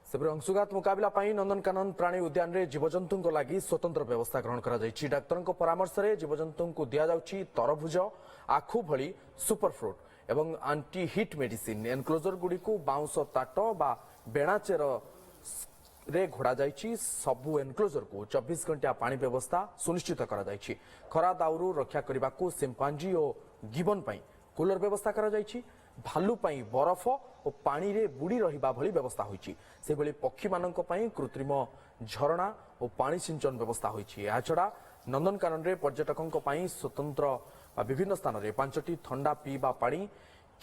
ସେପରି ଅଂଶୁଘାତ ମୁକାବିଲା ପାଇଁ ନନ୍ଦନକାନନ ପ୍ରାଣୀ ଉଦ୍ୟାନରେ ଜୀବଜନ୍ତୁଙ୍କ ଲାଗି ସ୍ୱତନ୍ତ୍ର ବ୍ୟବସ୍ଥା ଗ୍ରହଣ କରାଯାଇଛି। ଡାକ୍ତରଙ୍କ ପରାମର୍ଶରେ ଜୀବଜନ୍ତୁଙ୍କୁ ଦିଆଯାଉଛି ତରଭୁଜ, ଆଖୁ ଭଳି ସୁପରଫ୍ରୁଟ୍ ଏବଂ ଆଣ୍ଟି ହିଟ୍ ମେଡିସିନ୍। ଏନକ୍ଲୋଜର ଗୁଡ଼ିକୁ ବାଉଁଶ ତାଟ ବା ବେଣାଚେର ରେ ଘୋଡ଼ା ଯାଇଛି। ସବୁ ଏନକ୍ଲୋଜରକୁ 24 ଘଣ୍ଟିଆ ପାଣି ବ୍ୟବସ୍ଥା ସୁନିଶ୍ଚିତ କରାଯାଇଛି। ଖରା ଦାଉରୁ ରକ୍ଷା କରିବାକୁ ସିମ୍ପାଞ୍ଜି ଓ ଗିବନ ପାଇଁ କୁଲର ବ୍ୟବସ୍ଥା କରାଯାଇଛି। ଭାଲୁ ପାଇଁ ବରଫ ଓ ପାଣିରେ ବୁଡ଼ି ରହିବା ଭଳି ବ୍ୟବସ୍ଥା ହୋଇଛି। ସେଭଳି ପକ୍ଷୀମାନଙ୍କ ପାଇଁ କୃତ୍ରିମ ଝରଣା ଓ ପାଣି ସିଞ୍ଚନ ବ୍ୟବସ୍ଥା ହୋଇଛି। ଏହାଛଡ଼ା ନନ୍ଦନକାନନରେ ପର୍ଯ୍ୟଟକଙ୍କ ପାଇଁ ସ୍ୱତନ୍ତ୍ର ବିଭିନ୍ନ ସ୍ଥାନରେ 5ଟି ଥଣ୍ଡା ପିଇବା ପାଣି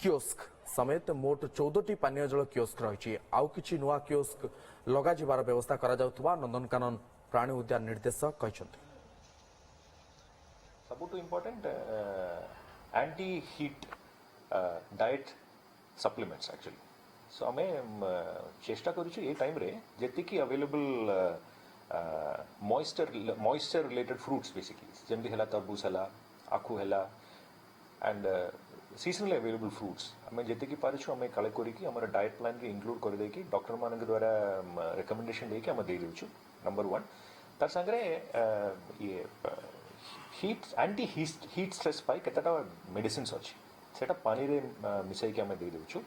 କିଓସ୍କ ସमेत ମୋଟ 14ଟି ପାନୀୟ ଜଳ କିଓସ୍କ ରହିଛି। ଆଉ କିଛି ନୂଆ କିଓସ୍କ ଲଗାଯିବାର ବ୍ୟବସ୍ଥା କରାଯାଉଥିବା ନନ୍ଦନକାନନ ପ୍ରାଣୀ ଉଦ୍ୟାନ ନିର୍ଦ୍ଦେଶକ କହିଛନ୍ତି। ସବୁଠୁ important anti heat diet supplements actually so आम चेष्टा करुचु ये टाइम रे जेतिकी available moisture related fruits basically जमती है तरबूज है आखु है एंड सीजनली अवेलेबल फ्रूट्स आम जेतिकी पारिछु आम कले करिकी हमर डाएट प्लान रे इंक्लूड कर देकी डॉक्टर मान द्वारा रिकमेंडेशन देकी आम दे देउछु। नंबर 1 तार संगरे ये हीट एंटी हीट स्ट्रेस पाई केतटा मेडिसिन्स अछि सेटा पानी रे मिसाई आम दे देउछु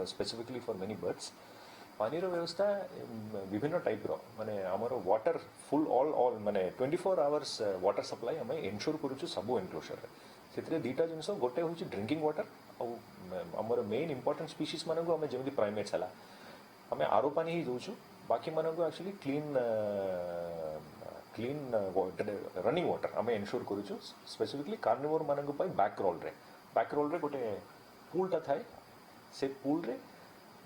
स्पेसिफिकली फॉर मेनी बर्ड्स। पानी रो व्यवस्था विभिन्न टाइप रो माने हमरो वाटर फुल ऑल माने 24 आवर्स वाटर सप्लाई आम एनश्योर करूछु सबो एनक्लोजर रे। सेतरे दीटा जिनस गोटे होची ड्रिंकिंग वाटर और हमरो मेन इंपोर्टेंट स्पीशीज मानको आम जेमि प्राइमेट्स हला आम आरो पानी ही दोछु बाकी मानको एक्चुअली क्लीन रनिंग वाटर आम एनश्योर करूछु स्पेसिफिकली कार्निवोर मानको पई बैक रोल रे गोटे पूलटा थाए से पूल रे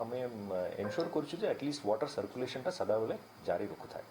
आम एनश्योर करूछु जे एटलिस्ट वाटर सर्कुलेशन टा सदा बेले जारी रखु थाए।